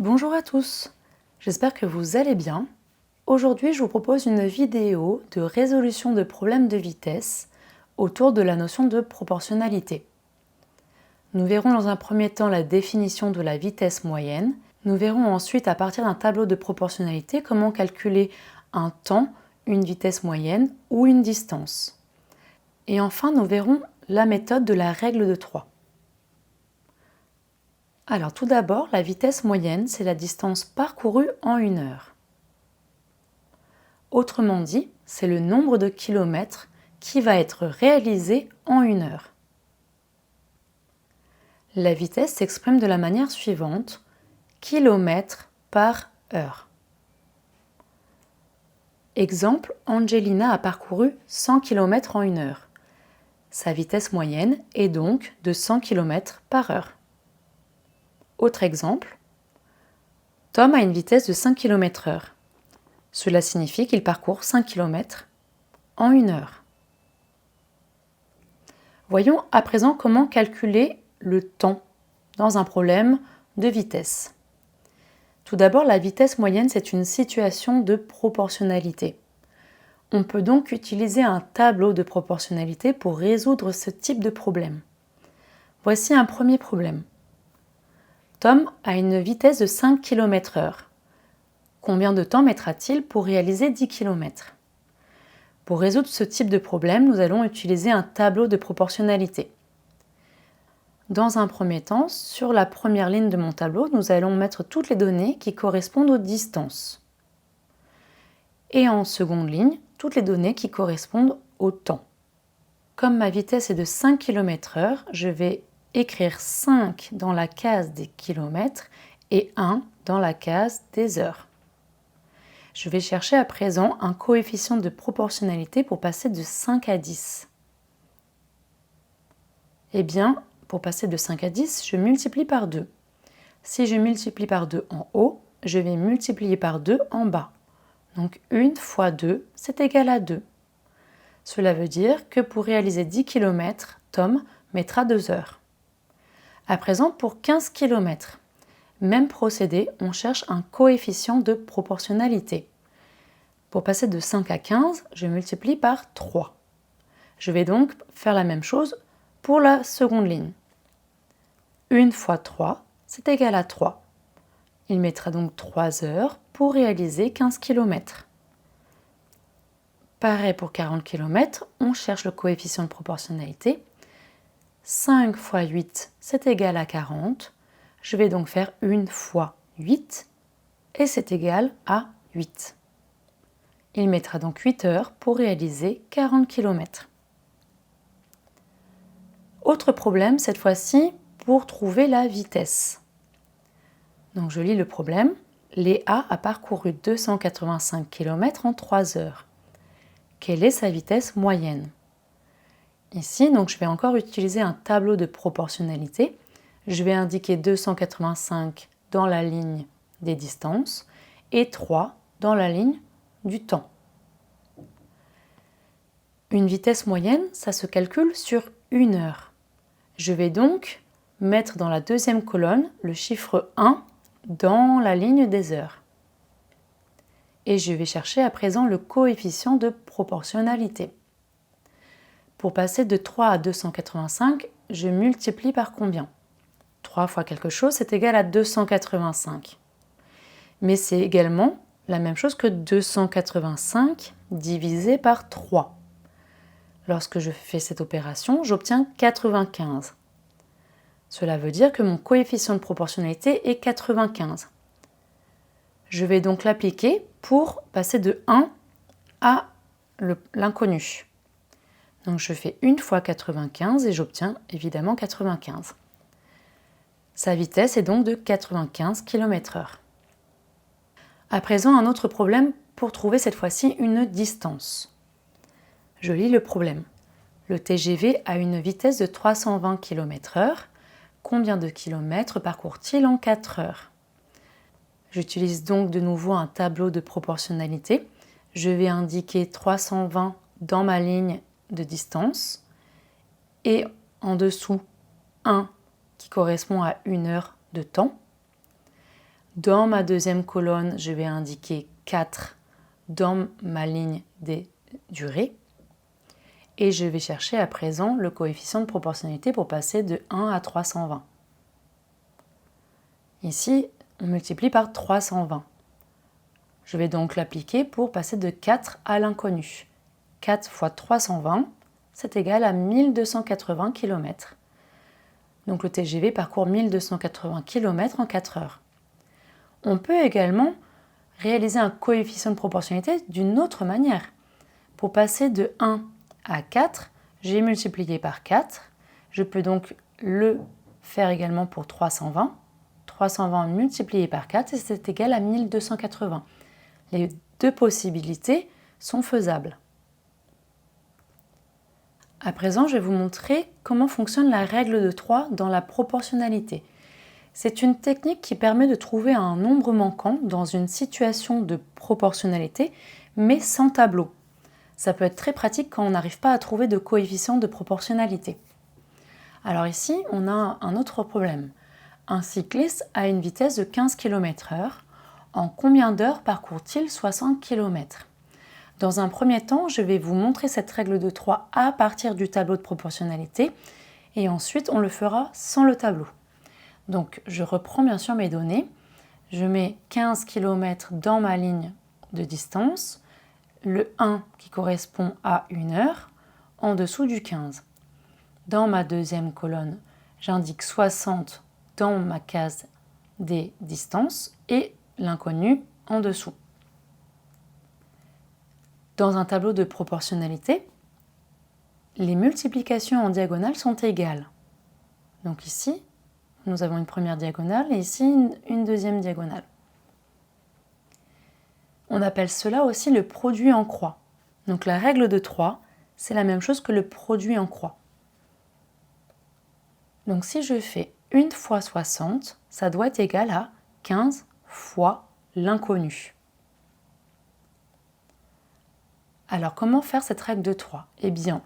Bonjour à tous, j'espère que vous allez bien. Aujourd'hui, je vous propose une vidéo de résolution de problèmes de vitesse autour de la notion de proportionnalité. Nous verrons dans un premier temps la définition de la vitesse moyenne. Nous verrons ensuite à partir d'un tableau de proportionnalité comment calculer un temps, une vitesse moyenne ou une distance. Et enfin, nous verrons la méthode de la règle de 3. Alors tout d'abord, la vitesse moyenne, c'est la distance parcourue en une heure. Autrement dit, c'est le nombre de kilomètres qui va être réalisé en une heure. La vitesse s'exprime de la manière suivante, kilomètres par heure. Exemple, Angelina a parcouru 100 km en une heure. Sa vitesse moyenne est donc de 100 km par heure. Autre exemple, Tom a une vitesse de 5 km/h. Cela signifie qu'il parcourt 5 km en une heure. Voyons à présent comment calculer le temps dans un problème de vitesse. Tout d'abord, la vitesse moyenne, c'est une situation de proportionnalité. On peut donc utiliser un tableau de proportionnalité pour résoudre ce type de problème. Voici un premier problème. Tom a une vitesse de 5 km/h. Combien de temps mettra-t-il pour réaliser 10 km? Pour résoudre ce type de problème, nous allons utiliser un tableau de proportionnalité. Dans un premier temps, sur la première ligne de mon tableau, nous allons mettre toutes les données qui correspondent aux distances. Et en seconde ligne, toutes les données qui correspondent au temps. Comme ma vitesse est de 5 km/h, je vais écrire 5 dans la case des kilomètres et 1 dans la case des heures. Je vais chercher à présent un coefficient de proportionnalité pour passer de 5 à 10. Eh bien, pour passer de 5 à 10, je multiplie par 2. Si je multiplie par 2 en haut, je vais multiplier par 2 en bas. Donc 1 fois 2, c'est égal à 2. Cela veut dire que pour réaliser 10 km, Tom mettra 2 heures. À présent, pour 15 km, même procédé, on cherche un coefficient de proportionnalité. Pour passer de 5 à 15, je multiplie par 3. Je vais donc faire la même chose pour la seconde ligne. 1 fois 3, c'est égal à 3. Il mettra donc 3 heures pour réaliser 15 km. Pareil pour 40 km, on cherche le coefficient de proportionnalité. 5 fois 8, c'est égal à 40. Je vais donc faire 1 fois 8 et c'est égal à 8. Il mettra donc 8 heures pour réaliser 40 km. Autre problème, cette fois-ci, pour trouver la vitesse. Donc je lis le problème. Léa a parcouru 285 km en 3 heures. Quelle est sa vitesse moyenne? Ici, donc, je vais encore utiliser un tableau de proportionnalité. Je vais indiquer 285 dans la ligne des distances et 3 dans la ligne du temps. Une vitesse moyenne, ça se calcule sur une heure. Je vais donc mettre dans la deuxième colonne le chiffre 1 dans la ligne des heures. Et je vais chercher à présent le coefficient de proportionnalité. Pour passer de 3 à 285, je multiplie par combien? 3 fois quelque chose, c'est égal à 285. Mais c'est également la même chose que 285 divisé par 3. Lorsque je fais cette opération, j'obtiens 95. Cela veut dire que mon coefficient de proportionnalité est 95. Je vais donc l'appliquer pour passer de 1 à l'inconnu. Donc je fais 1 fois 95 et j'obtiens évidemment 95. Sa vitesse est donc de 95 km/h. À présent, un autre problème pour trouver cette fois-ci une distance. Je lis le problème. Le TGV a une vitesse de 320 km/h. Combien de kilomètres parcourt-il en 4 heures? J'utilise donc de nouveau un tableau de proportionnalité. Je vais indiquer 320 dans ma ligne de distance et en dessous 1 qui correspond à 1 heure de temps. Dans ma deuxième colonne, je vais indiquer 4 dans ma ligne des durées. Et je vais chercher à présent le coefficient de proportionnalité pour passer de 1 à 320. Ici, on multiplie par 320. Je vais donc l'appliquer pour passer de 4 à l'inconnu. 4 fois 320, c'est égal à 1280 km. Donc le TGV parcourt 1280 km en 4 heures. On peut également réaliser un coefficient de proportionnalité d'une autre manière. Pour passer de 1 à 4, j'ai multiplié par 4. Je peux donc le faire également pour 320. 320 multiplié par 4, et c'est égal à 1280. Les deux possibilités sont faisables. À présent, je vais vous montrer comment fonctionne la règle de 3 dans la proportionnalité. C'est une technique qui permet de trouver un nombre manquant dans une situation de proportionnalité, mais sans tableau. Ça peut être très pratique quand on n'arrive pas à trouver de coefficient de proportionnalité. Alors ici, on a un autre problème. Un cycliste a une vitesse de 15 km/h. En combien d'heures parcourt-il 60 km? Dans un premier temps, je vais vous montrer cette règle de 3 à partir du tableau de proportionnalité et ensuite on le fera sans le tableau. Donc je reprends bien sûr mes données. Je mets 15 km dans ma ligne de distance. Le 1 qui correspond à 1 heure, en dessous du 15. Dans ma deuxième colonne, j'indique 60 dans ma case des distances et l'inconnu en dessous. Dans un tableau de proportionnalité, les multiplications en diagonale sont égales. Donc ici, nous avons une première diagonale et ici une deuxième diagonale. On appelle cela aussi le produit en croix. Donc la règle de 3, c'est la même chose que le produit en croix. Donc si je fais 1 fois 60, ça doit être égal à 15 fois l'inconnu. Alors comment faire cette règle de 3? Eh bien,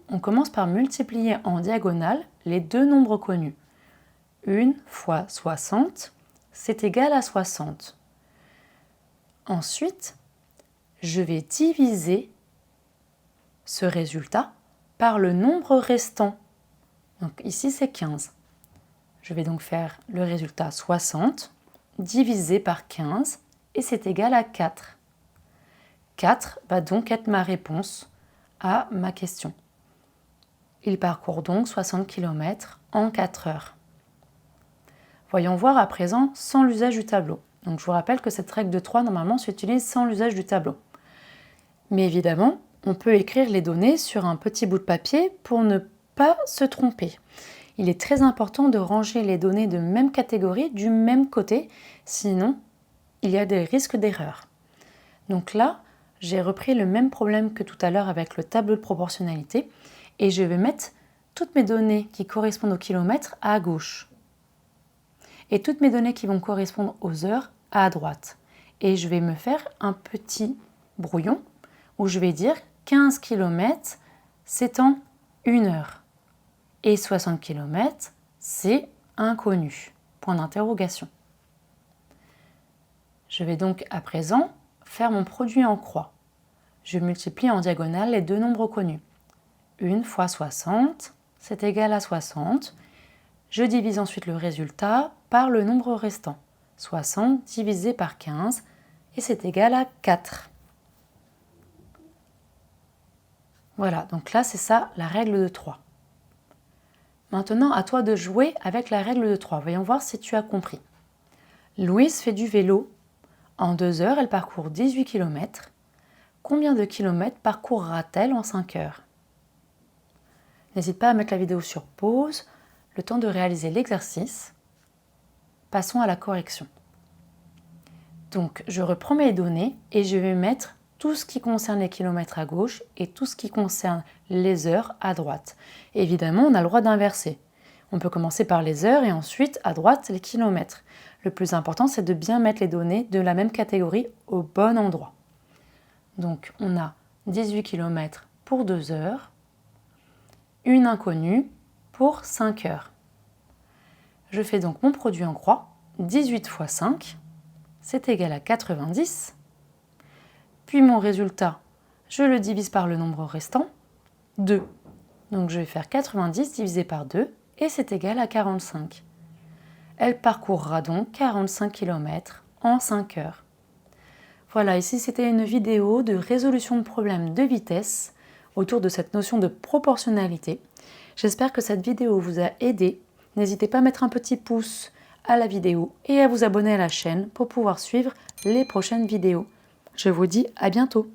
on commence par multiplier en diagonale les deux nombres connus. 1 fois 60, c'est égal à 60. Ensuite, je vais diviser ce résultat par le nombre restant. Donc ici, c'est 15. Je vais donc faire le résultat 60 divisé par 15 et c'est égal à 4. 4 va donc être ma réponse à ma question. Il parcourt donc 60 km en 4 heures. Voyons voir à présent sans l'usage du tableau. Donc je vous rappelle que cette règle de 3 normalement s'utilise sans l'usage du tableau. Mais évidemment, on peut écrire les données sur un petit bout de papier pour ne pas se tromper. Il est très important de ranger les données de même catégorie du même côté, sinon il y a des risques d'erreur. Donc là, j'ai repris le même problème que tout à l'heure avec le tableau de proportionnalité et je vais mettre toutes mes données qui correspondent au kilomètre à gauche et toutes mes données qui vont correspondre aux heures à droite. Et je vais me faire un petit brouillon où je vais dire 15 km, c'est en 1 heure. Et 60 km, c'est inconnu. Point d'interrogation. Je vais donc à présent faire mon produit en croix. Je multiplie en diagonale les deux nombres connus. 1 fois 60, c'est égal à 60. Je divise ensuite le résultat par le nombre restant. 60 divisé par 15 et c'est égal à 4. Voilà, donc là c'est ça la règle de 3. Maintenant, à toi de jouer avec la règle de 3. Voyons voir si tu as compris. Louise fait du vélo. En 2 heures, elle parcourt 18 km. Combien de kilomètres parcourra-t-elle en 5 heures? N'hésite pas à mettre la vidéo sur pause, le temps de réaliser l'exercice. Passons à la correction. Donc, je reprends mes données et je vais mettre tout ce qui concerne les kilomètres à gauche et tout ce qui concerne les heures à droite. Évidemment, on a le droit d'inverser. On peut commencer par les heures et ensuite, à droite, les kilomètres. Le plus important, c'est de bien mettre les données de la même catégorie au bon endroit. Donc, on a 18 km pour 2 heures, une inconnue pour 5 heures. Je fais donc mon produit en croix, 18 fois 5, c'est égal à 90. Puis mon résultat, je le divise par le nombre restant, 2. Donc je vais faire 90 divisé par 2 et c'est égal à 45. Elle parcourra donc 45 km en 5 heures. Voilà, ici c'était une vidéo de résolution de problèmes de vitesse autour de cette notion de proportionnalité. J'espère que cette vidéo vous a aidé. N'hésitez pas à mettre un petit pouce à la vidéo et à vous abonner à la chaîne pour pouvoir suivre les prochaines vidéos. Je vous dis à bientôt.